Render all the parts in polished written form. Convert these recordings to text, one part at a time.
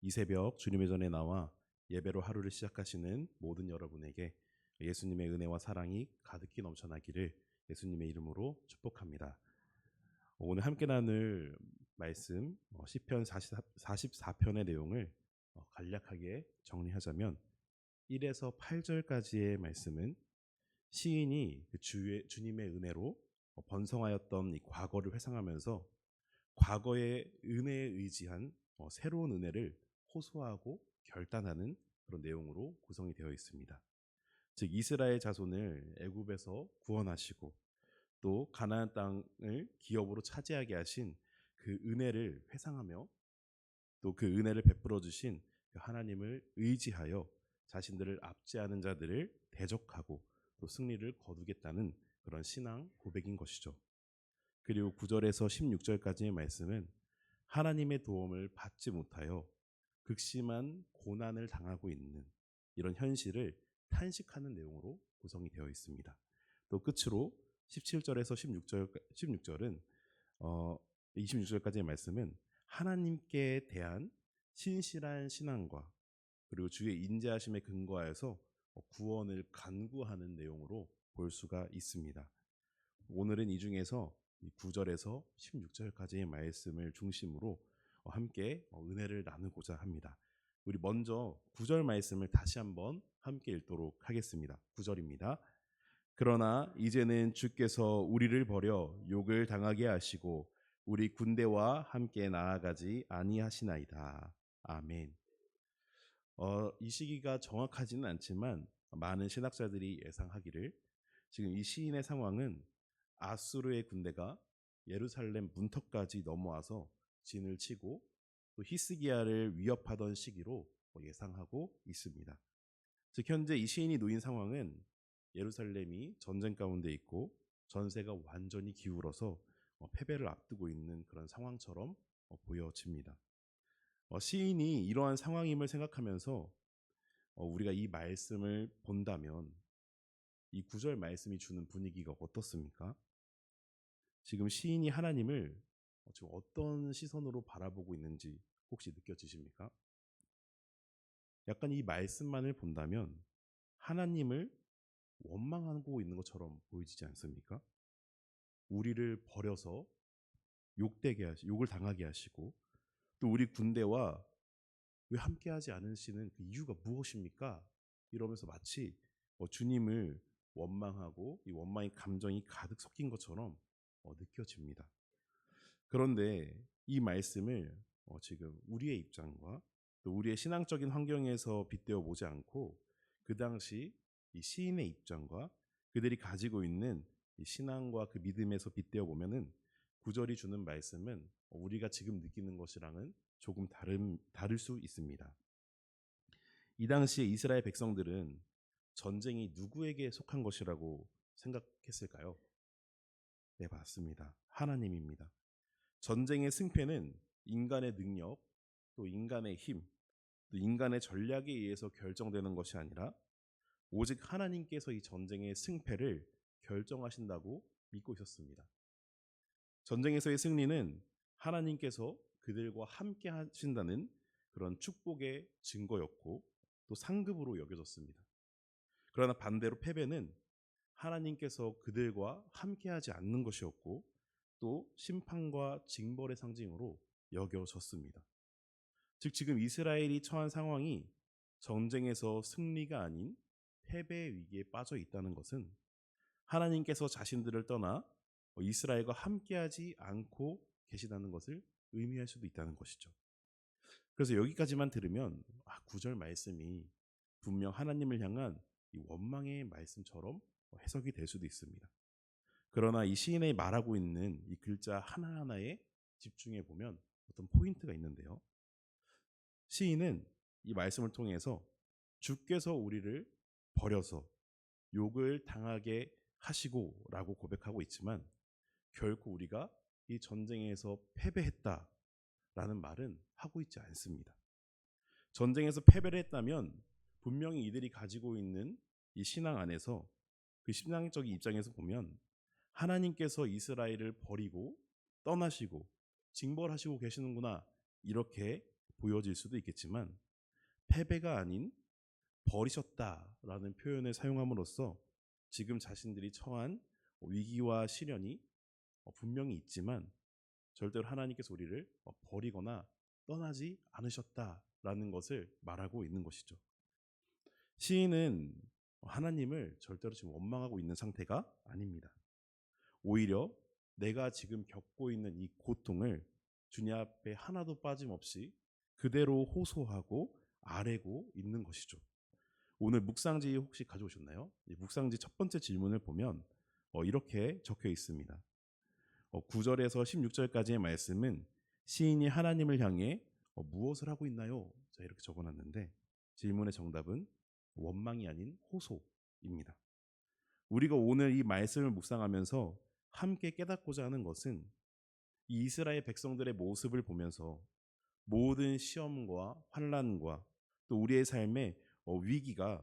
이 새벽 주님의 전에 나와 예배로 하루를 시작하시는 모든 여러분에게 예수님의 은혜와 사랑이 가득히 넘쳐나기를 예수님의 이름으로 축복합니다. 오늘 함께 나눌 말씀 시편 44편의 내용을 간략하게 정리하자면 1에서 8절까지의 말씀은 시인이 주님의 은혜로 번성하였던 이 과거를 회상하면서 과거의 은혜에 의지한 새로운 은혜를 호소하고 결단하는 그런 내용으로 구성이 되어 있습니다. 즉 이스라엘 자손을 애굽에서 구원하시고 또 가나안 땅을 기업으로 차지하게 하신 그 은혜를 회상하며 또 그 은혜를 베풀어 주신 그 하나님을 의지하여 자신들을 압제하는 자들을 대적하고 또 승리를 거두겠다는 그런 신앙 고백인 것이죠. 그리고 9절에서 16절까지의 말씀은 하나님의 도움을 받지 못하여 극심한 고난을 당하고 있는 이런 현실을 탄식하는 내용으로 구성이 되어 있습니다. 또 끝으로 17절에서 16절은 26절까지의 말씀은 하나님께 대한 신실한 신앙과 그리고 주의 인자하심에 근거하여서 구원을 간구하는 내용으로 볼 수가 있습니다. 오늘은 이 중에서 9절에서 16절까지의 말씀을 중심으로 함께 은혜를 나누고자 합니다. 우리 먼저 9절 말씀을 다시 한번 함께 읽도록 하겠습니다. 9절입니다. 그러나 이제는 주께서 우리를 버려 욕을 당하게 하시고 우리 군대와 함께 나아가지 아니하시나이다. 아멘. 이 시기가 정확하지는 않지만 많은 신학자들이 예상하기를 지금 이 시인의 상황은 아수르의 군대가 예루살렘 문턱까지 넘어와서 진을 치고 또 히스기야를 위협하던 시기로 예상하고 있습니다. 즉 현재 이 시인이 놓인 상황은 예루살렘이 전쟁 가운데 있고 전세가 완전히 기울어서 패배를 앞두고 있는 그런 상황처럼 보여집니다. 시인이 이러한 상황임을 생각하면서 우리가 이 말씀을 본다면 이 9절 말씀이 주는 분위기가 어떻습니까? 지금 시인이 하나님을 지금 어떤 시선으로 바라보고 있는지 혹시 느껴지십니까? 약간 이 말씀만을 본다면 하나님을 원망하고 있는 것처럼 보이지 않습니까? 우리를 버려서 욕을 당하게 하시고 또 우리 군대와 왜 함께하지 않으시는 그 이유가 무엇입니까? 이러면서 마치 주님을 원망하고 이 원망의 감정이 가득 섞인 것처럼 느껴집니다. 그런데 이 말씀을 지금 우리의 입장과 또 우리의 신앙적인 환경에서 빗대어 보지 않고 그 당시 이 시인의 입장과 그들이 가지고 있는 이 신앙과 그 믿음에서 빗대어 보면은 구절이 주는 말씀은 우리가 지금 느끼는 것이랑은 조금 다를 수 있습니다. 이 당시에 이스라엘 백성들은 전쟁이 누구에게 속한 것이라고 생각했을까요? 네, 맞습니다. 하나님입니다. 전쟁의 승패는 인간의 능력, 또 인간의 힘, 또 인간의 전략에 의해서 결정되는 것이 아니라 오직 하나님께서 이 전쟁의 승패를 결정하신다고 믿고 있었습니다. 전쟁에서의 승리는 하나님께서 그들과 함께 하신다는 그런 축복의 증거였고 또 상급으로 여겨졌습니다. 그러나 반대로 패배는 하나님께서 그들과 함께하지 않는 것이었고 또 심판과 징벌의 상징으로 여겨졌습니다. 즉 지금 이스라엘이 처한 상황이 전쟁에서 승리가 아닌 패배의 위기에 빠져 있다는 것은 하나님께서 자신들을 떠나 이스라엘과 함께하지 않고 계시다는 것을 의미할 수도 있다는 것이죠. 그래서 여기까지만 들으면 9절 말씀이 분명 하나님을 향한 이 원망의 말씀처럼 해석이 될 수도 있습니다. 그러나 이 시인이 말하고 있는 이 글자 하나하나에 집중해 보면 어떤 포인트가 있는데요. 시인은 이 말씀을 통해서 주께서 우리를 버려서 욕을 당하게 하시고 라고 고백하고 있지만 결코 우리가 이 전쟁에서 패배했다라는 말은 하고 있지 않습니다. 전쟁에서 패배를 했다면 분명히 이들이 가지고 있는 이 신앙 안에서 그 신앙적인 입장에서 보면 하나님께서 이스라엘을 버리고 떠나시고 징벌하시고 계시는구나 이렇게 보여질 수도 있겠지만 패배가 아닌 버리셨다라는 표현을 사용함으로써 지금 자신들이 처한 위기와 시련이 분명히 있지만 절대로 하나님께서 우리를 버리거나 떠나지 않으셨다라는 것을 말하고 있는 것이죠. 시인은 하나님을 절대로 지금 원망하고 있는 상태가 아닙니다. 오히려 내가 지금 겪고 있는 이 고통을 주님 앞에 하나도 빠짐없이 그대로 호소하고 아뢰고 있는 것이죠. 오늘 묵상지 혹시 가져오셨나요? 이 묵상지 첫 번째 질문을 보면 이렇게 적혀 있습니다. 9절에서 16절까지의 말씀은 시인이 하나님을 향해 무엇을 하고 있나요? 자, 이렇게 적어놨는데 질문의 정답은 원망이 아닌 호소입니다. 우리가 오늘 이 말씀을 묵상하면서 함께 깨닫고자 하는 것은 이 이스라엘 백성들의 모습을 보면서 모든 시험과 환난과 또 우리의 삶의 위기가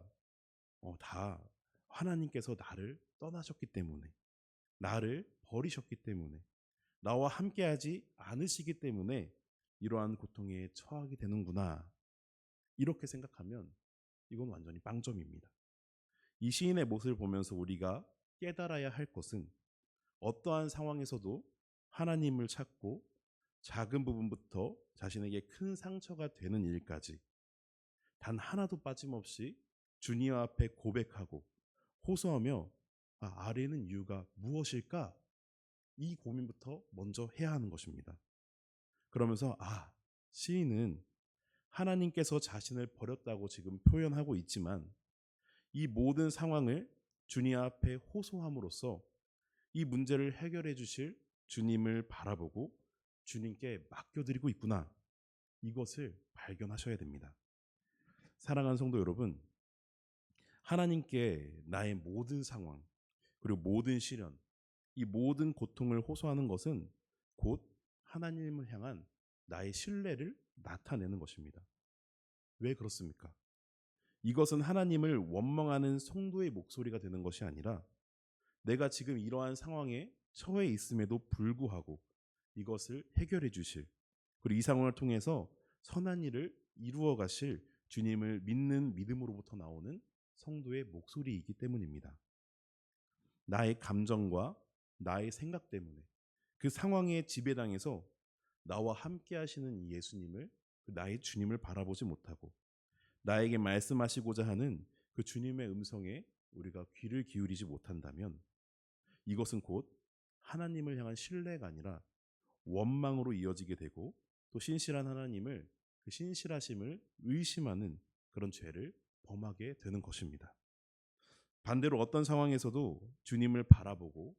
다 하나님께서 나를 떠나셨기 때문에, 나를 버리셨기 때문에, 나와 함께하지 않으시기 때문에 이러한 고통에 처하게 되는구나, 이렇게 생각하면 이건 완전히 빵점입니다. 이 시인의 모습을 보면서 우리가 깨달아야 할 것은 어떠한 상황에서도 하나님을 찾고 작은 부분부터 자신에게 큰 상처가 되는 일까지 단 하나도 빠짐없이 주님 앞에 고백하고 호소하며 아뢰는 이유가 무엇일까? 이 고민부터 먼저 해야 하는 것입니다. 그러면서 시인은 하나님께서 자신을 버렸다고 지금 표현하고 있지만 이 모든 상황을 주님 앞에 호소함으로써 이 문제를 해결해 주실 주님을 바라보고 주님께 맡겨드리고 있구나, 이것을 발견하셔야 됩니다. 사랑하는 성도 여러분, 하나님께 나의 모든 상황 그리고 모든 시련, 이 모든 고통을 호소하는 것은 곧 하나님을 향한 나의 신뢰를 나타내는 것입니다. 왜 그렇습니까? 이것은 하나님을 원망하는 성도의 목소리가 되는 것이 아니라 내가 지금 이러한 상황에 처해 있음에도 불구하고 이것을 해결해 주실, 그리고 이 상황을 통해서 선한 일을 이루어 가실 주님을 믿는 믿음으로부터 나오는 성도의 목소리이기 때문입니다. 나의 감정과 나의 생각 때문에 그 상황에 지배당해서 나와 함께 하시는 이 예수님을, 나의 주님을 바라보지 못하고 나에게 말씀하시고자 하는 그 주님의 음성에 우리가 귀를 기울이지 못한다면 이것은 곧 하나님을 향한 신뢰가 아니라 원망으로 이어지게 되고 또 신실한 하나님을, 그 신실하심을 의심하는 그런 죄를 범하게 되는 것입니다. 반대로 어떤 상황에서도 주님을 바라보고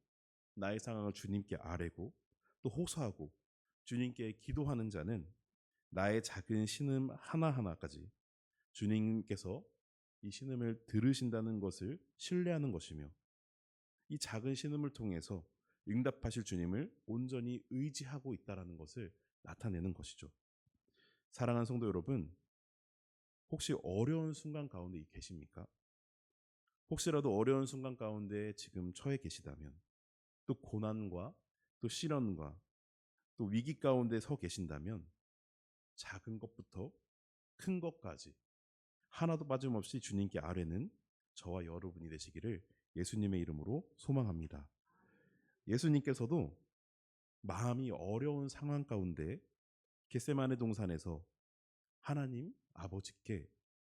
나의 상황을 주님께 아뢰고 또 호소하고 주님께 기도하는 자는 나의 작은 신음 하나하나까지 주님께서 이 신음을 들으신다는 것을 신뢰하는 것이며 이 작은 신음을 통해서 응답하실 주님을 온전히 의지하고 있다는 것을 나타내는 것이죠. 사랑하는 성도 여러분, 혹시 어려운 순간 가운데 계십니까? 혹시라도 어려운 순간 가운데 지금 처해 계시다면, 또 고난과 또 시련과 또 위기 가운데 서 계신다면 작은 것부터 큰 것까지 하나도 빠짐없이 주님께 아뢰는 저와 여러분이 되시기를 예수님의 이름으로 소망합니다. 예수님께서도 마음이 어려운 상황 가운데 겟세마네 동산에서 하나님 아버지께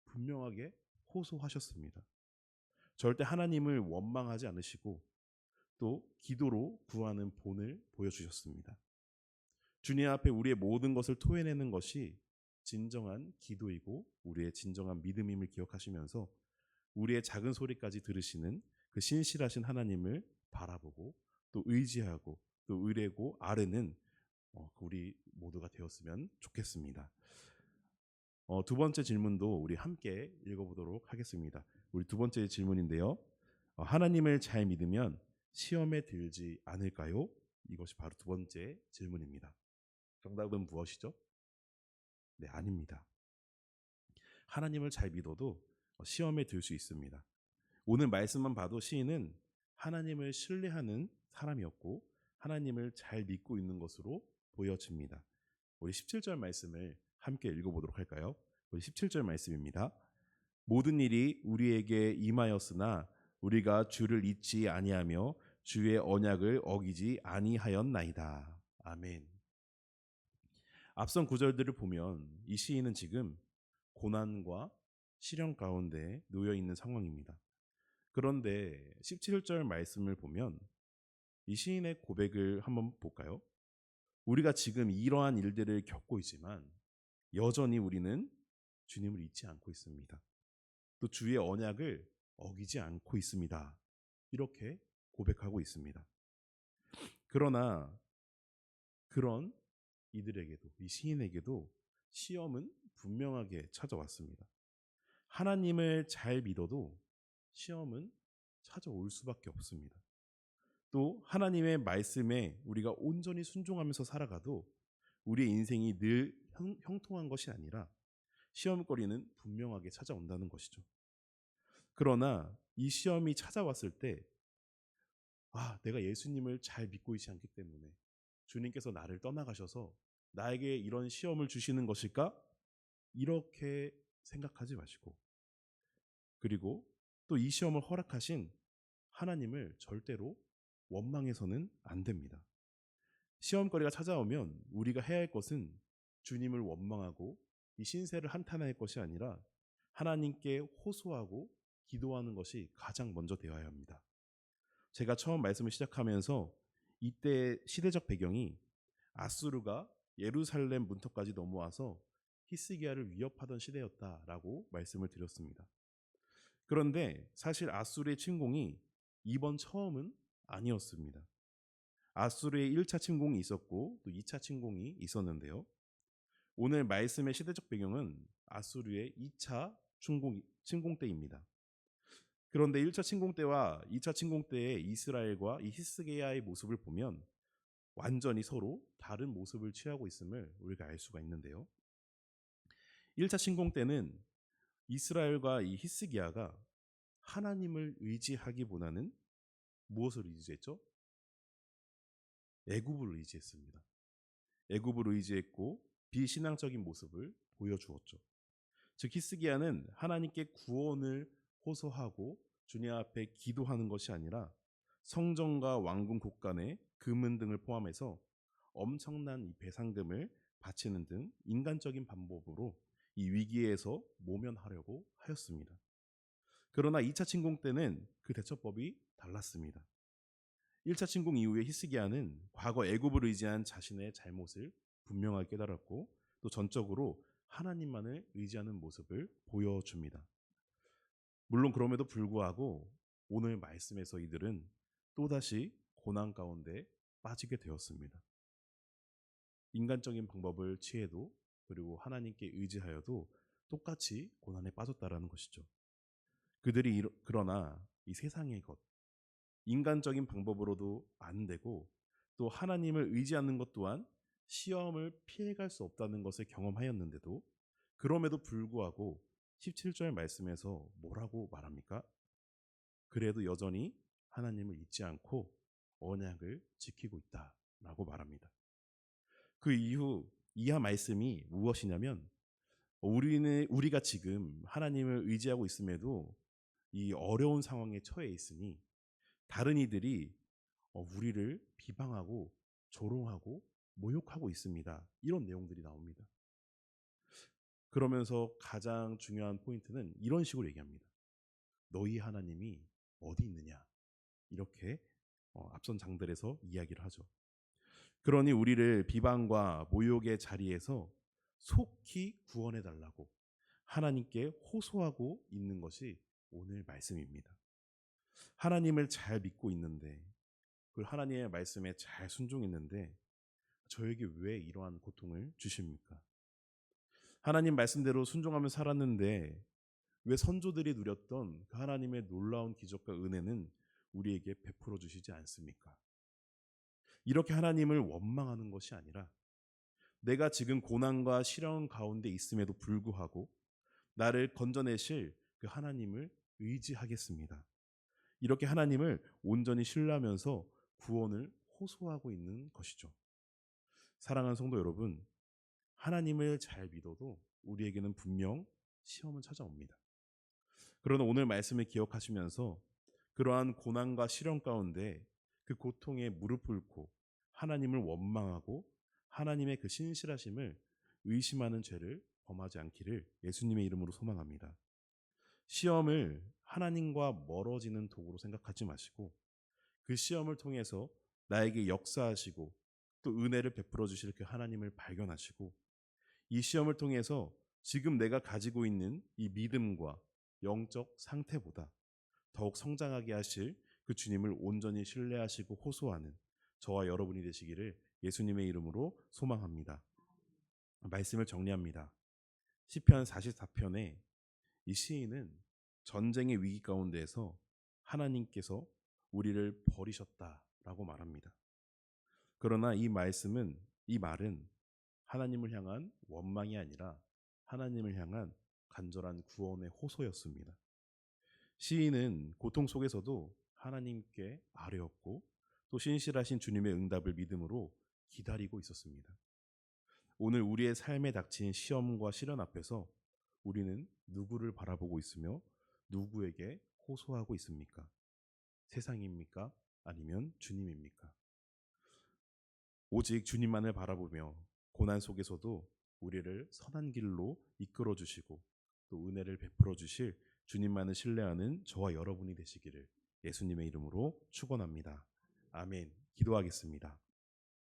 분명하게 호소하셨습니다. 절대 하나님을 원망하지 않으시고 또 기도로 구하는 본을 보여주셨습니다. 주님 앞에 우리의 모든 것을 토해내는 것이 진정한 기도이고 우리의 진정한 믿음임을 기억하시면서 우리의 작은 소리까지 들으시는 그 신실하신 하나님을 바라보고 또 의지하고 또 의뢰고 아뢰는 우리 모두가 되었으면 좋겠습니다. 두 번째 질문도 우리 함께 읽어보도록 하겠습니다. 우리 두 번째 질문인데요. 하나님을 잘 믿으면 시험에 들지 않을까요? 이것이 바로 두 번째 질문입니다. 정답은 무엇이죠? 네, 아닙니다. 하나님을 잘 믿어도 시험에 들 수 있습니다. 오늘 말씀만 봐도 시인은 하나님을 신뢰하는 사람이었고 하나님을 잘 믿고 있는 것으로 보여집니다. 우리 17절 말씀을 함께 읽어보도록 할까요? 우리 17절 말씀입니다. 모든 일이 우리에게 임하였으나 우리가 주를 잊지 아니하며 주의 언약을 어기지 아니하였나이다. 아멘. 앞선 구절들을 보면 이 시인은 지금 고난과 시련 가운데 놓여 있는 상황입니다. 그런데 17절 말씀을 보면 이 시인의 고백을 한번 볼까요? 우리가 지금 이러한 일들을 겪고 있지만 여전히 우리는 주님을 잊지 않고 있습니다. 또 주의 언약을 어기지 않고 있습니다. 이렇게 고백하고 있습니다. 그러나 그런 이들에게도, 이 시인에게도 시험은 분명하게 찾아왔습니다. 하나님을 잘 믿어도 시험은 찾아올 수밖에 없습니다. 또 하나님의 말씀에 우리가 온전히 순종하면서 살아가도 우리의 인생이 늘 형통한 것이 아니라 시험거리는 분명하게 찾아온다는 것이죠. 그러나 이 시험이 찾아왔을 때 내가 예수님을 잘 믿고 있지 않기 때문에 주님께서 나를 떠나가셔서 나에게 이런 시험을 주시는 것일까? 이렇게 생각하지 마시고, 그리고 또 이 시험을 허락하신 하나님을 절대로 원망해서는 안 됩니다. 시험거리가 찾아오면 우리가 해야 할 것은 주님을 원망하고 이 신세를 한탄할 것이 아니라 하나님께 호소하고 기도하는 것이 가장 먼저 되어야 합니다. 제가 처음 말씀을 시작하면서 이때 시대적 배경이 아수르가 예루살렘 문턱까지 넘어와서 히스기야를 위협하던 시대였다라고 말씀을 드렸습니다. 그런데 사실 아수르의 침공이 이번 처음은 아니었습니다. 아수르의 1차 침공이 있었고 또 2차 침공이 있었는데요. 오늘 말씀의 시대적 배경은 아수르의 2차 침공 때입니다. 그런데 1차 침공 때와 2차 침공 때의 이스라엘과 이 히스기야의 모습을 보면 완전히 서로 다른 모습을 취하고 있음을 우리가 알 수가 있는데요. 1차 침공 때는 이스라엘과 이 히스기야가 하나님을 의지하기보다는 무엇을 의지했죠? 애굽을 의지했습니다. 애굽을 의지했고 비신앙적인 모습을 보여주었죠. 즉 히스기야는 하나님께 구원을 호소하고 주님 앞에 기도하는 것이 아니라 성전과 왕궁 곳간에 금은 등을 포함해서 엄청난 이 배상금을 바치는 등 인간적인 방법으로 이 위기에서 모면하려고 하였습니다. 그러나 2차 침공 때는 그 대처법이 달랐습니다. 1차 침공 이후에 히스기야는 과거 애굽을 의지한 자신의 잘못을 분명하게 깨달았고 또 전적으로 하나님만을 의지하는 모습을 보여줍니다. 물론 그럼에도 불구하고 오늘 말씀에서 이들은 또다시 고난 가운데 빠지게 되었습니다. 인간적인 방법을 취해도 그리고 하나님께 의지하여도 똑같이 고난에 빠졌다라는 것이죠. 그들이 그러나 이 세상의 것, 인간적인 방법으로도 안 되고 또 하나님을 의지하는 것 또한 시험을 피해갈 수 없다는 것을 경험하였는데도 그럼에도 불구하고 17절 말씀에서 뭐라고 말합니까? 그래도 여전히 하나님을 잊지 않고 언약을 지키고 있다라고 말합니다. 그 이후 이하 말씀이 무엇이냐면 우리가 지금 하나님을 의지하고 있음에도 이 어려운 상황에 처해 있으니 다른 이들이 우리를 비방하고 조롱하고 모욕하고 있습니다. 이런 내용들이 나옵니다. 그러면서 가장 중요한 포인트는 이런 식으로 얘기합니다. 너희 하나님이 어디 있느냐? 이렇게 앞선 장들에서 이야기를 하죠. 그러니 우리를 비방과 모욕의 자리에서 속히 구원해 달라고 하나님께 호소하고 있는 것이 오늘 말씀입니다. 하나님을 잘 믿고 있는데 그 하나님의 말씀에 잘 순종했는데 저에게 왜 이러한 고통을 주십니까? 하나님 말씀대로 순종하며 살았는데 왜 선조들이 누렸던 그 하나님의 놀라운 기적과 은혜는 우리에게 베풀어 주시지 않습니까? 이렇게 하나님을 원망하는 것이 아니라 내가 지금 고난과 시련 가운데 있음에도 불구하고 나를 건져내실 그 하나님을 의지하겠습니다. 이렇게 하나님을 온전히 신뢰하면서 구원을 호소하고 있는 것이죠. 사랑하는 성도 여러분, 하나님을 잘 믿어도 우리에게는 분명 시험은 찾아옵니다. 그러나 오늘 말씀을 기억하시면서 그러한 고난과 시련 가운데 그 고통에 무릎 꿇고 하나님을 원망하고 하나님의 그 신실하심을 의심하는 죄를 범하지 않기를 예수님의 이름으로 소망합니다. 시험을 하나님과 멀어지는 도구로 생각하지 마시고 그 시험을 통해서 나에게 역사하시고 또 은혜를 베풀어 주실 그 하나님을 발견하시고 이 시험을 통해서 지금 내가 가지고 있는 이 믿음과 영적 상태보다 더욱 성장하게 하실 그 주님을 온전히 신뢰하시고 호소하는 저와 여러분이 되시기를 예수님의 이름으로 소망합니다. 말씀을 정리합니다. 시편 44편에 이 시인은 전쟁의 위기 가운데에서 하나님께서 우리를 버리셨다라고 말합니다. 그러나 이 말은 하나님을 향한 원망이 아니라 하나님을 향한 간절한 구원의 호소였습니다. 시인은 고통 속에서도 하나님께 아뢰었고 또 신실하신 주님의 응답을 믿음으로 기다리고 있었습니다. 오늘 우리의 삶에 닥친 시험과 시련 앞에서 우리는 누구를 바라보고 있으며 누구에게 호소하고 있습니까? 세상입니까? 아니면 주님입니까? 오직 주님만을 바라보며 고난 속에서도 우리를 선한 길로 이끌어 주시고 또 은혜를 베풀어 주실 주님만을 신뢰하는 저와 여러분이 되시기를 예수님의 이름으로 축원합니다. 아멘. 기도하겠습니다.